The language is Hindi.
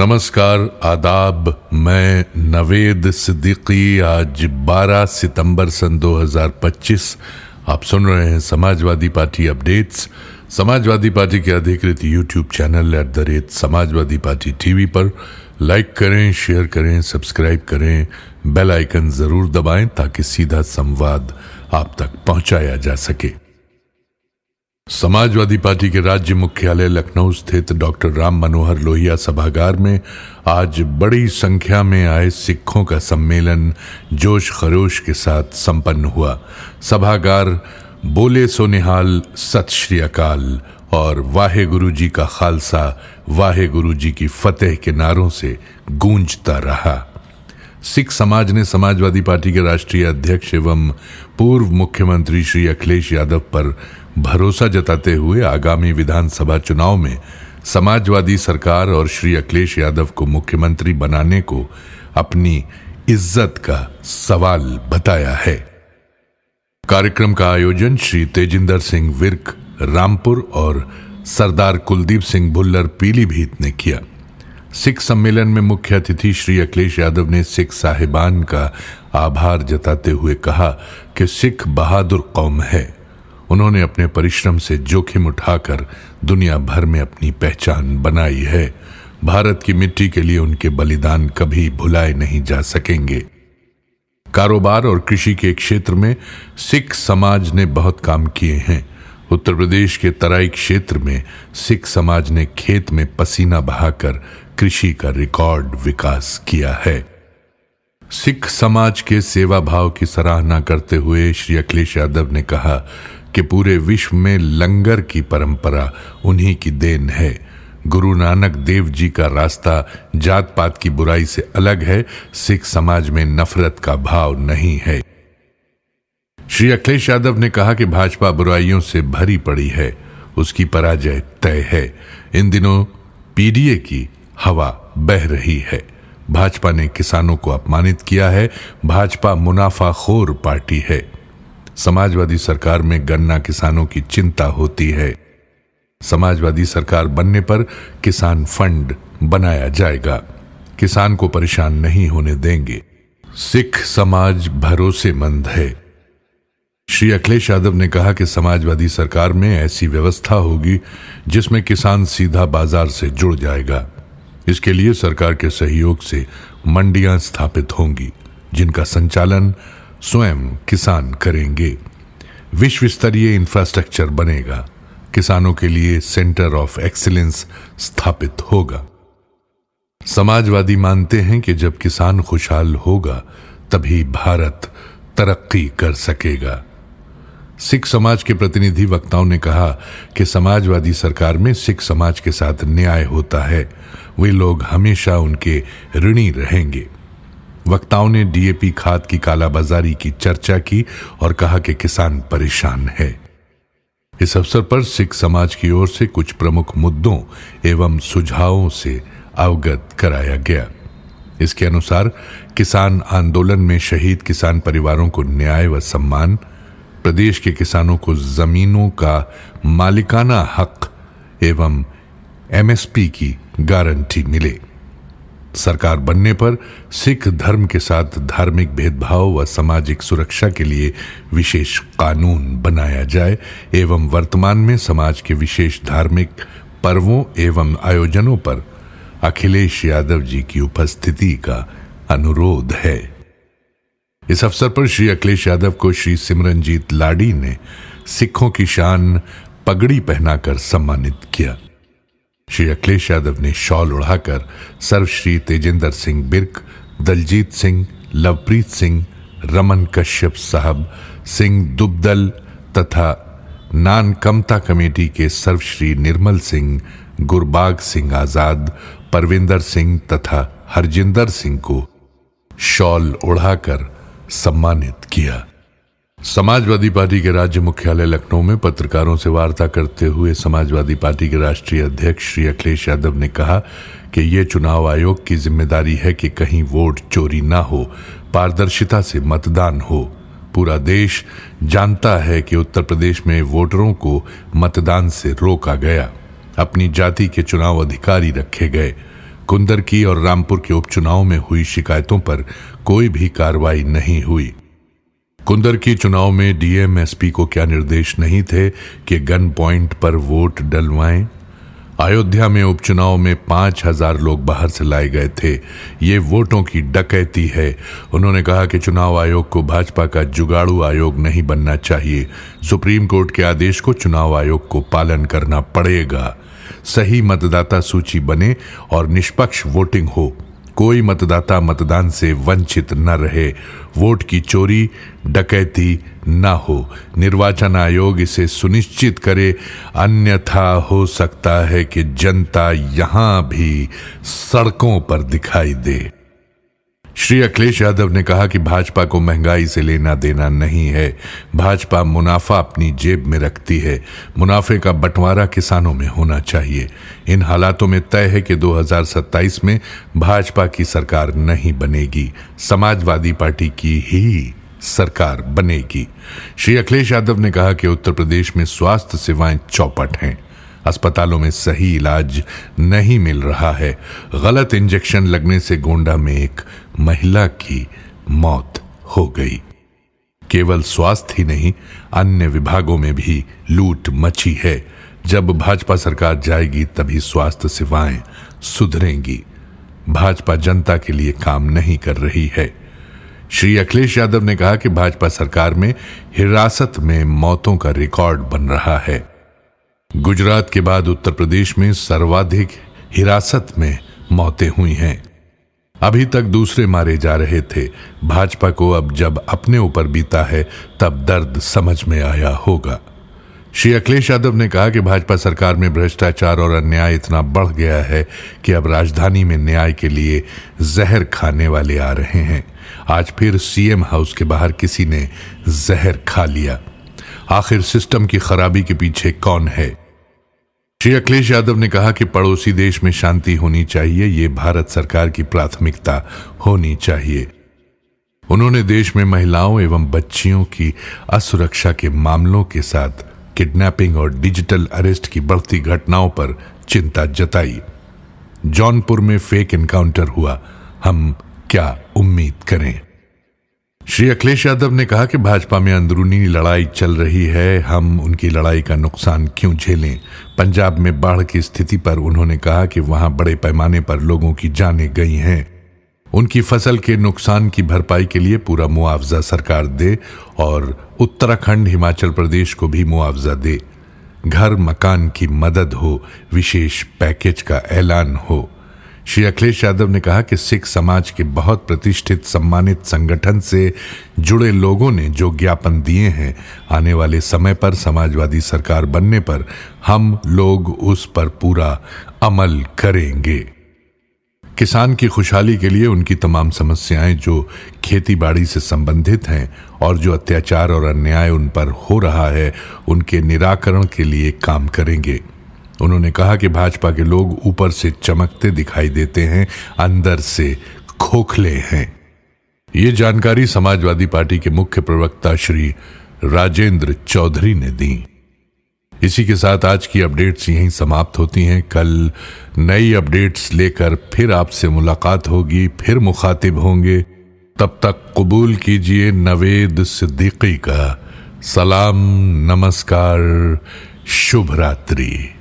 नमस्कार, आदाब। मैं नवेद सिद्दीकी। आज 12 सितंबर सन 2025। आप सुन रहे हैं Samajwadi party updates. Samajwadi party के अधिकृत YouTube channel @Samajwadi party TV पर लाइक करें, शेयर करें, सब्सक्राइब करें, बेल आइकन जरूर दबाएं ताकि सीधा संवाद आप तक पहुंचाया जा सके। समाजवादी पार्टी के राज्य मुख्यालय लखनऊ स्थित डॉक्टर राम मनोहर लोहिया सभागार में आज बड़ी संख्या में आए सिखों का सम्मेलन जोश खरोश के साथ संपन्न हुआ। सभागार बोले सो निहाल, सत श्री अकाल और वाहे गुरु जी का खालसा, वाहे गुरु जी की फतेह के नारों से गूंजता रहा। सिख समाज ने समाजवादी पार्टी के राष्ट्रीय अध्यक्ष एवं पूर्व मुख्यमंत्री श्री अखिलेश यादव पर भरोसा जताते हुए आगामी विधानसभा चुनाव में समाजवादी सरकार और श्री अखिलेश यादव को मुख्यमंत्री बनाने को अपनी इज्जत का सवाल बताया है। कार्यक्रम का आयोजन श्री तेजिंदर सिंह विर्क रामपुर और सरदार कुलदीप सिंह भुल्लर पीलीभीत ने किया। सिख सम्मेलन में मुख्य अतिथि श्री अखिलेश यादव ने सिख साहिबान का आभार जताते हुए कहा कि सिख बहादुर कौम है। उन्होंने अपने परिश्रम से जोखिम उठाकर दुनिया भर में अपनी पहचान बनाई है। भारत की मिट्टी के लिए उनके बलिदान कभी भुलाए नहीं जा सकेंगे। कारोबार और कृषि के क्षेत्र में सिख समाज ने बहुत काम किए हैं। उत्तर प्रदेश के तराई क्षेत्र में सिख समाज ने खेत में पसीना बहाकर कृषि का रिकॉर्ड विकास किया है। सिख समाज के सेवा भाव की सराहना करते हुए श्री अखिलेश यादव ने कहा कि पूरे विश्व में लंगर की परंपरा उन्हीं की देन है। गुरु नानक देव जी का रास्ता जात पात की बुराई से अलग है। सिख समाज में नफरत का भाव नहीं है। श्री अखिलेश यादव ने कहा कि भाजपा बुराइयों से भरी पड़ी है, उसकी पराजय तय है। इन दिनों पीडीए की हवा बह रही है। भाजपा ने किसानों को अपमानित किया है। भाजपा मुनाफाखोर पार्टी है। समाजवादी सरकार में गन्ना किसानों की चिंता होती है। समाजवादी सरकार बनने पर किसान फंड बनाया जाएगा। किसान को परेशान नहीं होने देंगे। सिख समाज भरोसेमंद है। श्री अखिलेश यादव ने कहा कि समाजवादी सरकार में ऐसी व्यवस्था होगी जिसमें किसान सीधा बाजार से जुड़ जाएगा। इसके लिए सरकार के सहयोग से मंडियां स्थापित होंगी जिनका संचालन स्वयं किसान करेंगे। विश्व स्तरीय इंफ्रास्ट्रक्चर बनेगा। किसानों के लिए सेंटर ऑफ एक्सीलेंस स्थापित होगा। समाजवादी मानते हैं कि जब किसान खुशहाल होगा तभी भारत तरक्की कर सकेगा। सिख समाज के प्रतिनिधि वक्ताओं ने कहा कि समाजवादी सरकार में सिख समाज के साथ न्याय होता है। वे लोग हमेशा उनके ऋणी रहेंगे। वक्ताओं ने डीएपी खाद की कालाबाजारी की चर्चा की और कहा कि किसान परेशान है। इस अवसर पर सिख समाज की ओर से कुछ प्रमुख मुद्दों एवं सुझावों से अवगत कराया गया। इसके अनुसार किसान आंदोलन में शहीद किसान परिवारों को न्याय व सम्मान, प्रदेश के किसानों को जमीनों का मालिकाना हक एवं एमएसपी की गारंटी मिले। सरकार बनने पर सिख धर्म के साथ धार्मिक भेदभाव व सामाजिक सुरक्षा के लिए विशेष कानून बनाया जाए एवं वर्तमान में समाज के विशेष धार्मिक पर्वों एवं आयोजनों पर अखिलेश यादव जी की उपस्थिति का अनुरोध है। इस अवसर पर श्री अखिलेश यादव को श्री सिमरनजीत लाडी ने सिखों की शान पगड़ी पहनाकर सम्मानित किया। श्री अखिलेश यादव ने शॉल उड़ाकर सर्वश्री तेजिंदर सिंह बिर्क, दलजीत सिंह, लवप्रीत सिंह, रमन कश्यप साहब, सिंह दुबदल तथा नानकमता कमेटी के सर्वश्री निर्मल सिंह, गुरबाग सिंह आजाद, परविंदर सिंह तथा हरजिंदर सिंह को शॉल उड़ाकर सम्मानित किया। समाजवादी पार्टी के राज्य मुख्यालय लखनऊ में पत्रकारों से वार्ता करते हुए समाजवादी पार्टी के राष्ट्रीय अध्यक्ष श्री अखिलेश यादव ने कहा कि ये चुनाव आयोग की जिम्मेदारी है कि कहीं वोट चोरी ना हो, पारदर्शिता से मतदान हो। पूरा देश जानता है कि उत्तर प्रदेश में वोटरों को मतदान से रोका गया। अपनी जाति के चुनाव अधिकारी रखे गए। कुंदरकी और रामपुर के उपचुनाव में हुई शिकायतों पर कोई भी कार्रवाई नहीं हुई। कुंदरकी चुनाव में डीएम एसपी को क्या निर्देश नहीं थे कि गन पॉइंट पर वोट डलवाएं। अयोध्या में उपचुनाव में 5,000 लोग बाहर से लाए गए थे। ये वोटों की डकैती है। उन्होंने कहा कि चुनाव आयोग को भाजपा का जुगाड़ू आयोग नहीं बनना चाहिए। सुप्रीम कोर्ट के आदेश को चुनाव आयोग को पालन करना पड़ेगा। सही मतदाता सूची बने और निष्पक्ष वोटिंग हो। कोई मतदाता मतदान से वंचित न रहे। वोट की चोरी डकैती न हो। निर्वाचन आयोग इसे सुनिश्चित करे, अन्यथा हो सकता है कि जनता यहां भी सड़कों पर दिखाई दे। श्री अखिलेश यादव ने कहा कि भाजपा को महंगाई से लेना देना नहीं है। भाजपा मुनाफा अपनी जेब में रखती है। मुनाफे का बंटवारा किसानों में होना चाहिए। इन हालातों में तय है कि 2027 में भाजपा की सरकार नहीं बनेगी, समाजवादी पार्टी की ही सरकार बनेगी। श्री अखिलेश यादव ने कहा कि उत्तर प्रदेश में स्वास्थ्य सेवाएं चौपट हैं। अस्पतालों में सही इलाज नहीं मिल रहा है। गलत इंजेक्शन लगने से गोंडा में एक महिला की मौत हो गई। केवल स्वास्थ्य ही नहीं, अन्य विभागों में भी लूट मची है। जब भाजपा सरकार जाएगी तभी स्वास्थ्य सेवाएं सुधरेंगी। भाजपा जनता के लिए काम नहीं कर रही है। श्री अखिलेश यादव ने कहा कि भाजपा सरकार में हिरासत में मौतों का रिकॉर्ड बन रहा है। गुजरात के बाद उत्तर प्रदेश में सर्वाधिक हिरासत में मौतें हुई हैं। अभी तक दूसरे मारे जा रहे थे। भाजपा को अब जब अपने ऊपर बीता है तब दर्द समझ में आया होगा। श्री अखिलेश यादव ने कहा कि भाजपा सरकार में भ्रष्टाचार और अन्याय इतना बढ़ गया है कि अब राजधानी में न्याय के लिए जहर खाने वाले आ रहे हैं। आज फिर सीएम हाउस के बाहर किसी ने जहर खा लिया। आखिर सिस्टम की खराबी के पीछे कौन है? श्री अखिलेश यादव ने कहा कि पड़ोसी देश में शांति होनी चाहिए, ये भारत सरकार की प्राथमिकता होनी चाहिए। उन्होंने देश में महिलाओं एवं बच्चियों की असुरक्षा के मामलों के साथ किडनैपिंग और डिजिटल अरेस्ट की बढ़ती घटनाओं पर चिंता जताई। जौनपुर में फेक एनकाउंटर हुआ, हम क्या उम्मीद करें? श्री अखिलेश यादव ने कहा कि भाजपा में अंदरूनी लड़ाई चल रही है, हम उनकी लड़ाई का नुकसान क्यों झेलें? पंजाब में बाढ़ की स्थिति पर उन्होंने कहा कि वहां बड़े पैमाने पर लोगों की जानें गई हैं। उनकी फसल के नुकसान की भरपाई के लिए पूरा मुआवजा सरकार दे और उत्तराखंड हिमाचल प्रदेश को भी मुआवजा दे। घर मकान की मदद हो, विशेष पैकेज का ऐलान हो। श्री अखिलेश यादव ने कहा कि सिख समाज के बहुत प्रतिष्ठित सम्मानित संगठन से जुड़े लोगों ने जो ज्ञापन दिए हैं, आने वाले समय पर समाजवादी सरकार बनने पर हम लोग उस पर पूरा अमल करेंगे। किसान की खुशहाली के लिए उनकी तमाम समस्याएं जो खेती बाड़ी से संबंधित हैं और जो अत्याचार और अन्याय उन पर हो रहा है, उनके निराकरण के लिए काम करेंगे। उन्होंने कहा कि भाजपा के लोग ऊपर से चमकते दिखाई देते हैं, अंदर से खोखले हैं। ये जानकारी समाजवादी पार्टी के मुख्य प्रवक्ता श्री राजेंद्र चौधरी ने दी। इसी के साथ आज की अपडेट्स यहीं समाप्त होती हैं। कल नई अपडेट्स लेकर फिर आपसे मुलाकात होगी, फिर मुखातिब होंगे। तब तक कबूल कीजिए नवेद सिद्दीकी का सलाम, नमस्कार, शुभ रात्रि।